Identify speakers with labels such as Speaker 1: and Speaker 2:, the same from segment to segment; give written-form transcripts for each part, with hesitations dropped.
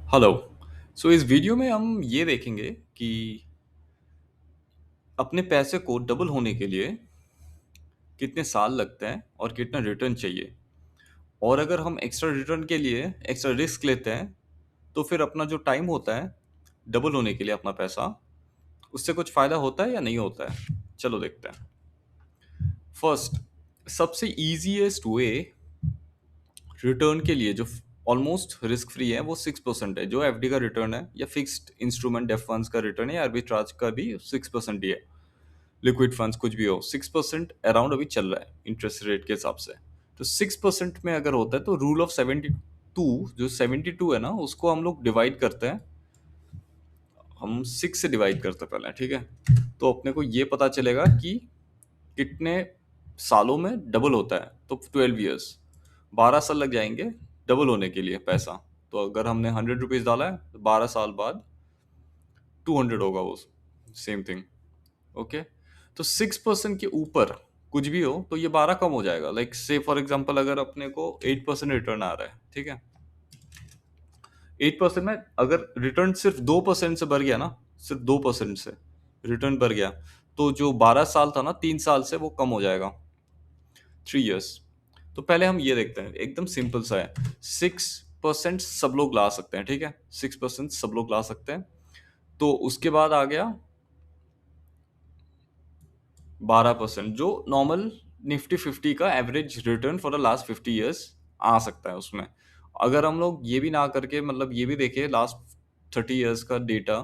Speaker 1: Hello. इस video में हम ये देखेंगे कि अपने पैसे को डबल होने के लिए कितने साल लगते हैं और कितना रिटर्न चाहिए। और अगर हम एक्स्ट्रा रिटर्न के लिए एक्स्ट्रा रिस्क लेते हैं तो फिर अपना जो टाइम होता है डबल होने के लिए अपना पैसा, उससे कुछ फ़ायदा होता है या नहीं होता है। चलो देखते हैं। फर्स्ट, सबसे ईजीएस्ट वे रिटर्न के लिए जो ऑलमोस्ट रिस्क फ्री है वो 6% है, जो एफडी का रिटर्न है या फिक्स्ड इंस्ट्रूमेंट डेफ फंड्स का रिटर्न है या आर्बिट्राज का भी 6% ही है। लिक्विड फंड्स कुछ भी हो, 6% अराउंड अभी चल रहा है इंटरेस्ट रेट के हिसाब से। तो 6% में अगर होता है तो रूल ऑफ 72, जो 72 है ना, उसको हम लोग डिवाइड करते हैं। हम 6 से डिवाइड करते हैं पहले, ठीक है। तो अपने को ये पता चलेगा कि कितने सालों में डबल होता है। तो 12 ईयर्स, 12 साल लग जाएंगे डबल होने के लिए पैसा। तो अगर हमने 100 रुपीज डाला है तो 12 साल बाद 200 होगा वो, सेम थिंग। ओके। तो 6% के ऊपर कुछ भी हो तो ये 12 कम हो जाएगा। लाइक से फॉर एग्जाम्पल, अगर अपने को 8% रिटर्न आ रहा है, ठीक है। 8% में अगर रिटर्न सिर्फ 2% से बढ़ गया ना, सिर्फ 2% से रिटर्न बढ़ गया, तो जो 12 साल था ना, 3 साल से वो कम हो जाएगा, 3 ईयर्स। तो पहले हम ये देखते हैं, एकदम सिंपल सा है। 6% सब लोग ला सकते हैं, ठीक है। 6% सब लोग ला सकते हैं। तो उसके बाद आ गया 12%, जो नॉर्मल निफ्टी 50 का average return for the last 50 years आ सकता है उसमें। अगर हम लोग ये भी ना करके, मतलब ये भी देखें लास्ट 30 ईयर्स का डेटा,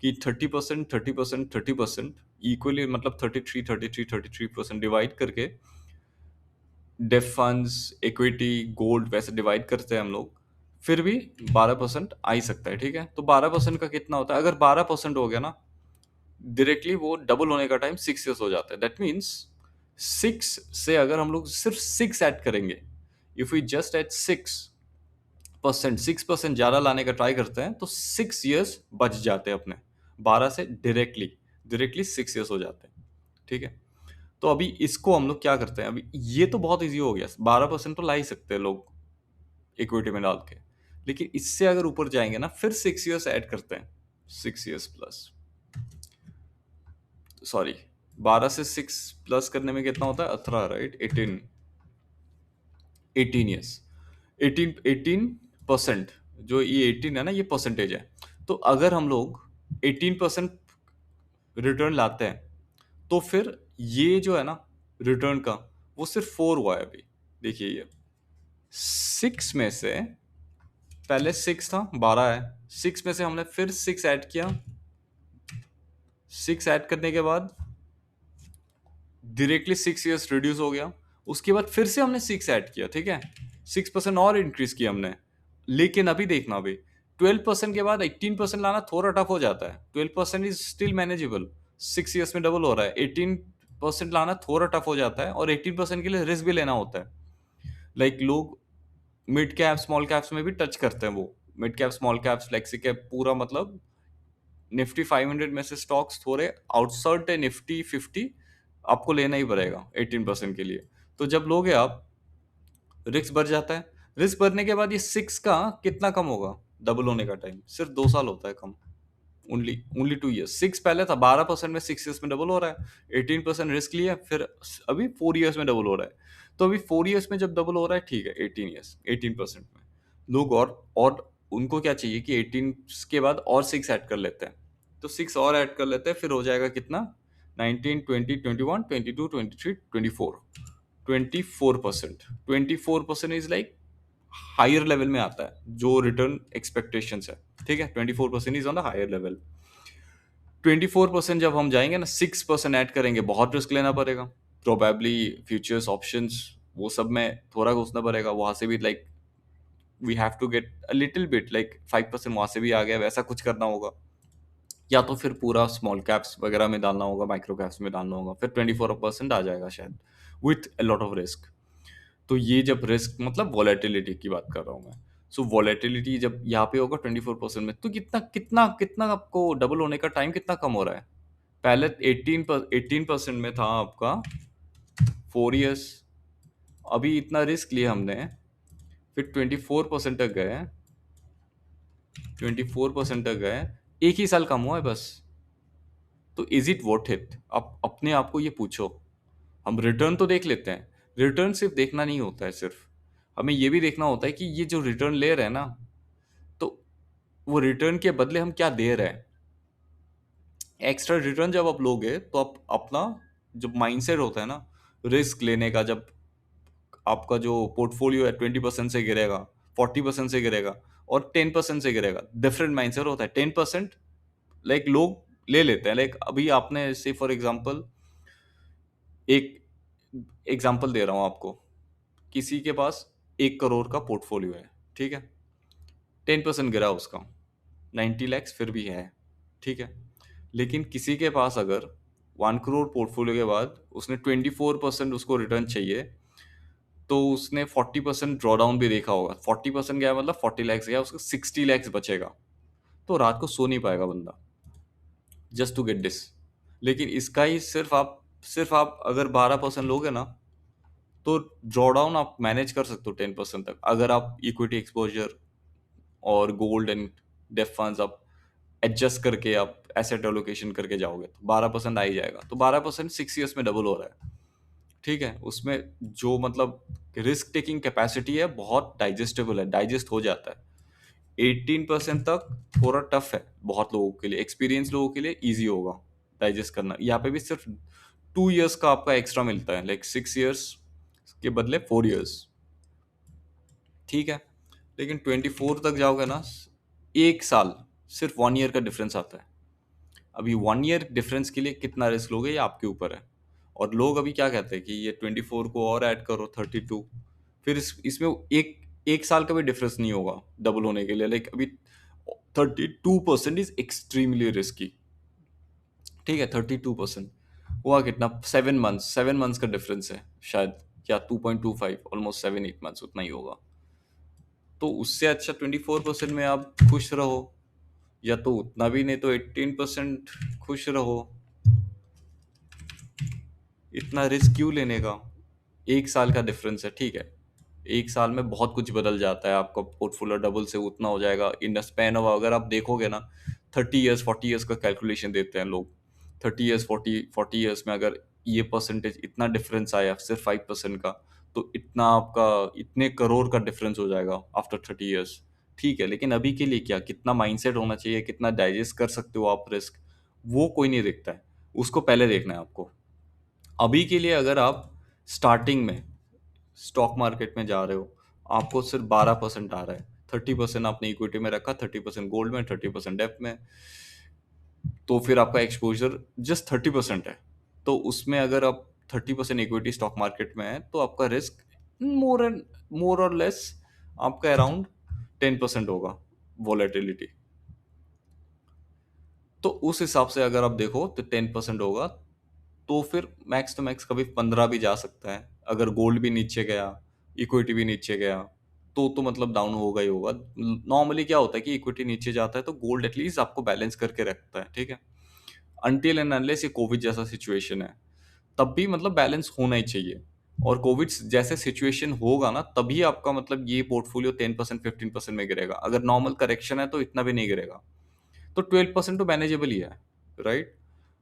Speaker 1: कि 30%, 30%, 30% इक्वली, मतलब 33, 33, 33% डिवाइड करके डेफ फंड्स, इक्विटी, गोल्ड वैसे डिवाइड करते हैं हम लोग, फिर भी 12% आ ही सकता है, ठीक है। तो 12% का कितना होता है? अगर 12% हो गया ना, डायरेक्टली वो डबल होने का टाइम 6 ईयर्स हो जाता है। दैट मीन्स 6 से अगर हम लोग सिर्फ 6 ऐड करेंगे, इफ वी जस्ट एट 6%, 6% ज़्यादा लाने का ट्राई करते हैं, तो 6 ईयर्स बच जाते हैं अपने। 12 से डायरेक्टली डायरेक्टली 6 ईयर्स हो जाते हैं, ठीक है। तो अभी इसको हम लोग क्या करते हैं, अभी ये तो बहुत ईजी हो गया, 12% तो ला ही सकते हैं लोग इक्विटी में डाल के। लेकिन इससे अगर ऊपर जाएंगे ना, फिर 6 ईयर्स ऐड करते हैं, 6 ईयर्स प्लस, सॉरी, 12 से 6 प्लस करने में कितना होता है? 18, राइट, 18 ईयर्स। 18% जो ये 18 है ना, ये परसेंटेज है। तो अगर हम लोग 18% रिटर्न लाते हैं, तो फिर ये जो है ना रिटर्न का, वो सिर्फ 4 हुआ है अभी। देखिए ये 6 में से, पहले 6 था, 12 है। 6 में से हमने फिर 6 ऐड किया। 6 ऐड करने के बाद डायरेक्टली 6 ईयर्स रिड्यूस हो गया। उसके बाद फिर से हमने 6 ऐड किया, ठीक है। 6% और इंक्रीज किया हमने। लेकिन अभी देखना, अभी 12% के बाद 18% लाना थोड़ा टफ हो जाता है। 12% इज स्टिल मैनेजेबल, 6 ईयर्स में डबल हो रहा है। 18% लाना थोड़ा टफ हो जाता है, और 18% के लिए रिस्क भी लेना होता है। लोग मिड कैप स्मॉल कैप्स में भी टच करते हैं वो। Mid cap small caps flexi cap पूरा, मतलब निफ्टी 500 में से स्टॉक्स थोड़े आउटसाइड है निफ्टी 50, आपको लेना ही पड़ेगा 18% के लिए। तो जब लोगे आप, रिस्क बढ़ जाता है। रिस्क बढ़ने के बाद ये 6 का कितना कम होगा? डबल होने का टाइम सिर्फ 2 साल होता है कम। Only only 2 years. 6 पहले था, 12% में 6 ईयर्स में डबल हो रहा है। 18% रिस्क लिया, फिर अभी 4 ईयर्स में डबल हो रहा है। तो अभी 4 ईयर्स में जब डबल हो रहा है, ठीक है, 18 ईयर्स, 18% में लोग, और उनको क्या चाहिए कि 18 के बाद और 6 ऐड कर लेते हैं। तो 6 और ऐड कर लेते हैं, फिर हो जाएगा कितना? 19, 20, 21, 22, 23, 24, 24%। 24% इज लाइक हायर लेवल में आता है जो रिटर्न एक्सपेक्टेशंस है, ठीक है। 24% is on the higher level. 24% जब हम जाएंगे ना, 6% ऐड करेंगे, बहुत रिस्क लेना पड़ेगा। प्रोबेबली फ्यूचर्स, ऑप्शंस, वो सब में थोड़ा घुसना पड़ेगा। वहां से भी like we have to get a little bit, like 5% वहां से भी आ गया, वैसा कुछ करना होगा। या तो फिर पूरा स्मॉल कैप्स वगैरह में डालना होगा, माइक्रो कैप्स में डालना होगा, फिर 24% आ जाएगा शायद, with a lot of risk. तो ये जब रिस्क, मतलब वॉलेटिलिटी की बात कर रहा हूँ मैं। सो वॉलेटिलिटी जब यहाँ पे होगा 24% में, तो कितना कितना कितना आपको डबल होने का टाइम कितना कम हो रहा है? पहले 18% में था आपका 4 ईयर्स। अभी इतना रिस्क लिया हमने, फिर 24% तक गए, 24% तक गए, एक ही साल कम हुआ है बस। तो इज इट वर्थ इट? आप अपने आप को ये पूछो। हम रिटर्न तो देख लेते हैं, रिटर्न सिर्फ देखना नहीं होता है, सिर्फ हमें ये भी देखना होता है कि ये जो रिटर्न ले रहे हैं ना, तो वो रिटर्न के बदले हम क्या दे रहे हैं। एक्स्ट्रा रिटर्न जब आप लोगे तो आप अपना जो माइंडसेट होता है ना रिस्क लेने का, जब आपका जो पोर्टफोलियो है 20% से गिरेगा, 40% से गिरेगा और 10% से गिरेगा, डिफरेंट माइंडसेट होता है। 10% लाइक लोग ले लेते हैं, लाइक अभी आपने से फॉर एग्जांपल, एक एग्जांपल दे रहा हूं आपको, किसी के पास 1 करोड़ का पोर्टफोलियो है, ठीक है, 10% गिरा उसका, 90 लैक्स फिर भी है, ठीक है। लेकिन किसी के पास अगर 1 करोड़ पोर्टफोलियो के बाद उसने 24% उसको रिटर्न चाहिए, तो उसने 40% ड्रॉ डाउन भी देखा होगा, 40% गया मतलब 40 लैक्स गया, उसको 60 लैक्स बचेगा। तो रात को सो नहीं पाएगा बंदा, जस्ट टू गेट दिस। लेकिन इसका ही सिर्फ आप अगर 12% लोगे ना, तो ड्रॉ डाउन आप मैनेज कर सकते हो 10% तक, अगर आप इक्विटी एक्सपोजर और गोल्ड एंड डेफ फंड्स आप एडजस्ट करके, आप एसेट एलोकेशन करके जाओगे तो 12% आ ही जाएगा। तो 12% 6 ईयर्स में डबल हो रहा है, ठीक है। उसमें जो मतलब रिस्क टेकिंग कैपेसिटी है बहुत डाइजेस्टेबल है, डाइजेस्ट हो जाता है। 18% तक थोड़ा टफ है बहुत लोगों के लिए, एक्सपीरियंस लोगों के लिए ईजी होगा डाइजेस्ट करना। यहाँ पे भी सिर्फ 2 ईयर्स का आपका एक्स्ट्रा मिलता है, लाइक 6 ईयर्स के बदले 4 ईयर्स, ठीक है। लेकिन 24 तक जाओगे ना, एक साल, सिर्फ 1 ईयर का डिफरेंस आता है। अभी 1 ईयर डिफरेंस के लिए कितना रिस्क लोगे ये आपके ऊपर है। और लोग अभी क्या कहते हैं कि ये 24 को और ऐड करो 32, फिर इसमें एक एक साल का भी डिफरेंस नहीं होगा डबल होने के लिए, लाइक अभी 32% इज एक्सट्रीमली रिस्की, ठीक है। 32% हुआ कितना, 7 मंथ्स, 7 मंथ्स का डिफरेंस है शायद, या 2.25, ऑलमोस्ट 7-8 मंथ्स उतना ही होगा। तो उससे अच्छा 24% में आप खुश रहो, या तो उतना भी नहीं तो 18% खुश रहो। इतना रिस्क क्यों लेने का? एक साल का डिफरेंस है, ठीक है। एक साल में बहुत कुछ बदल जाता है, आपका पोर्टफोलियो डबल से उतना हो जाएगा इन द स्पैन ऑफ, अगर आप देखोगे ना, 30 ईयर्स 40 ईयर्स का कैलकुलेशन देते हैं लोग। 30 ईयर्स 40 ईयर्स में अगर ये परसेंटेज इतना डिफरेंस आया सिर्फ 5% का, तो इतना आपका इतने करोड़ का डिफरेंस हो जाएगा आफ्टर 30 ईयर्स, ठीक है। लेकिन अभी के लिए क्या, कितना माइंडसेट होना चाहिए, कितना डाइजेस्ट कर सकते हो आप रिस्क, वो कोई नहीं देखता है, उसको पहले देखना है आपको। अभी के लिए अगर आप स्टार्टिंग में स्टॉक मार्केट में जा रहे हो, आपको सिर्फ 12% आ रहा है, 30% आपने इक्विटी में रखा, 30% गोल्ड में, 30% डेप में, तो फिर आपका एक्सपोजर जस्ट 30% है। तो उसमें अगर आप 30% इक्विटी स्टॉक मार्केट में है, तो आपका रिस्क मोर और लेस आपका अराउंड 10% होगा वॉलेटिलिटी। तो उस हिसाब से अगर आप देखो तो 10% होगा, तो फिर मैक्स टू मैक्स कभी 15 भी जा सकता है, अगर गोल्ड भी नीचे गया, इक्विटी भी नीचे गया, तो मतलब डाउन होगा ही होगा। नॉर्मली क्या होता है कि इक्विटी नीचे जाता है तो गोल्ड एटलीस्ट आपको बैलेंस करके रखता है, ठीक है। अनटिल एंड अनलेस ये कोविड जैसा सिचुएशन है, तब भी मतलब बैलेंस होना ही चाहिए। और कोविड जैसे सिचुएशन होगा ना, तभी आपका मतलब ये पोर्टफोलियो 10% 15% में गिरेगा। अगर नॉर्मल करेक्शन है तो इतना भी नहीं गिरेगा, तो 12% तो मैनेजेबल ही है, राइट।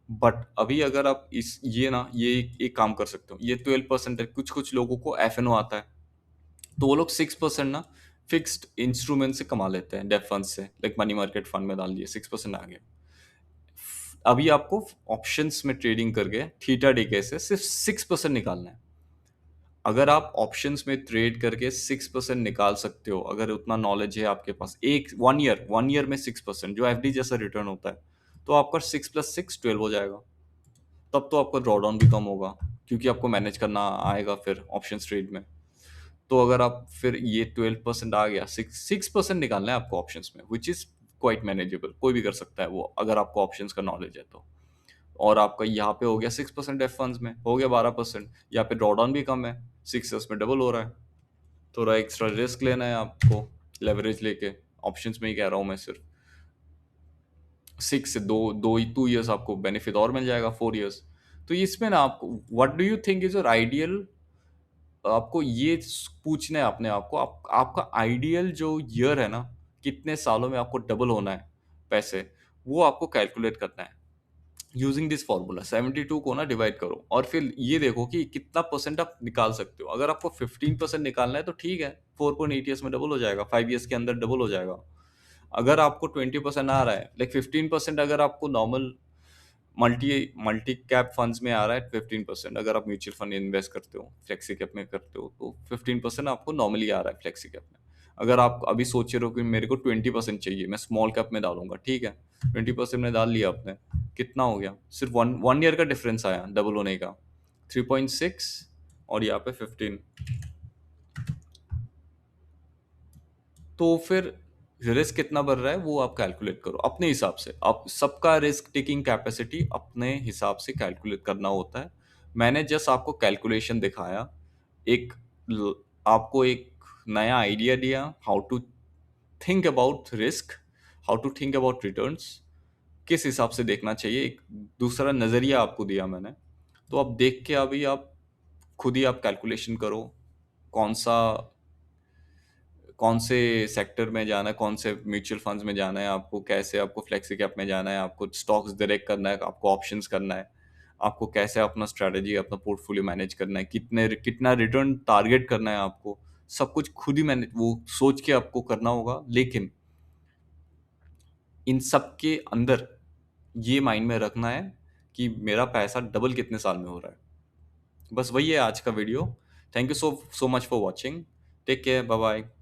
Speaker 1: बट अभी अगर आप इस ये ना ये एक काम कर सकते हो, ये 12% है, कुछ कुछ लोगों को एफएनओ आता है, तो वो लोग 6% ना फिक्स्ड इंस्ट्रूमेंट से कमा लेते हैं, डेफ फंड से, लाइक मनी मार्केट फंड में डाल दिए 6% आ गया। अभी आपको ऑप्शंस में ट्रेडिंग करके थीटा डीके से सिर्फ 6% निकालना है। अगर आप ऑप्शंस में ट्रेड करके 6% निकाल सकते हो, अगर उतना नॉलेज है आपके पास, एक 1 ईयर में 6% जो एफडी जैसा रिटर्न होता है, तो आपका 6 + 6 12 हो जाएगा। तब तो आपका ड्रॉडाउन भी कम होगा, क्योंकि आपको मैनेज करना आएगा फिर ऑप्शन ट्रेड में। तो अगर आप फिर ये 12% आ गया, 6% निकालना है आपको ऑप्शंस में, विच इज क्वाइट मैनेजेबल, कोई भी कर सकता है वो, अगर आपको ऑप्शंस का नॉलेज है तो। और आपका यहाँ पे हो गया 6%, एफ फंड्स में हो गया 12%, यहाँ पे ड्रॉडाउन भी कम है, 6 ईयर्स में डबल हो रहा है। थोड़ा एक्स्ट्रा रिस्क लेना है आपको, लेवरेज लेके, ऑप्शंस में ही कह रहा हूँ मैं सिर्फ। 6 से 2 ईयर्स आपको बेनिफिट और मिल जाएगा, 4 ईयर्स। तो इसमें ना आपको what do you think is your ideal, आपको ये पूछना है अपने आप को, आपका आइडियल जो ईयर है ना, कितने सालों में आपको डबल होना है पैसे, वो आपको कैलकुलेट करना है यूजिंग दिस फॉर्मूला। 72 को ना डिवाइड करो और फिर ये देखो कि कितना परसेंट आप निकाल सकते हो। अगर आपको 15% निकालना है तो ठीक है, 4.8 ईयर्स में डबल हो जाएगा, 5 ईयर्स के अंदर डबल हो जाएगा। अगर आपको 20% आ रहा है, लाइक 15% अगर आपको normal multi multi cap funds में आ रहा है, 15% अगर आप म्यूचुअल फंड इन्वेस्ट करते हो, फ्लेक्सी कैप में करते हो, तो 15% आपको नॉर्मली आ रहा है फ्लेक्सी कैप में। अगर आप अभी सोच रहे हो कि मेरे को 20% चाहिए, मैं स्मॉल कैप में डालूंगा, ठीक है, 20% में डाल लिया आपने, कितना हो गया, सिर्फ वन वन ईयर का डिफरेंस आया डबल होने का, 3.6 और यहाँ पे 15। तो फिर रिस्क कितना बढ़ रहा है वो आप कैलकुलेट करो अपने हिसाब से। आप सबका रिस्क टेकिंग कैपेसिटी अपने हिसाब से कैलकुलेट करना होता है। मैंने जस्ट आपको कैलकुलेशन दिखाया, एक आपको एक नया आइडिया दिया, how to think about risk, how to think about returns, किस हिसाब से देखना चाहिए, एक दूसरा नज़रिया आपको दिया मैंने। तो आप देख के अभी आप खुद ही आप कैलकुलेशन करो, कौन सा कौन से सेक्टर में जाना है, कौन से म्यूचुअल फंड्स में जाना है आपको, कैसे आपको फ्लेक्सी कैप में जाना है, आपको स्टॉक्स डायरेक्ट करना है, आपको ऑप्शंस करना है, आपको कैसे अपना स्ट्रैटेजी अपना पोर्टफोलियो मैनेज करना है, कितना रिटर्न टारगेट करना है आपको, सब कुछ खुद ही मैंने वो सोच के आपको करना होगा। लेकिन इन सब के अंदर ये माइंड में रखना है कि मेरा पैसा डबल कितने साल में हो रहा है। बस वही है आज का video. Thank you so so much for watching. Take care, bye bye.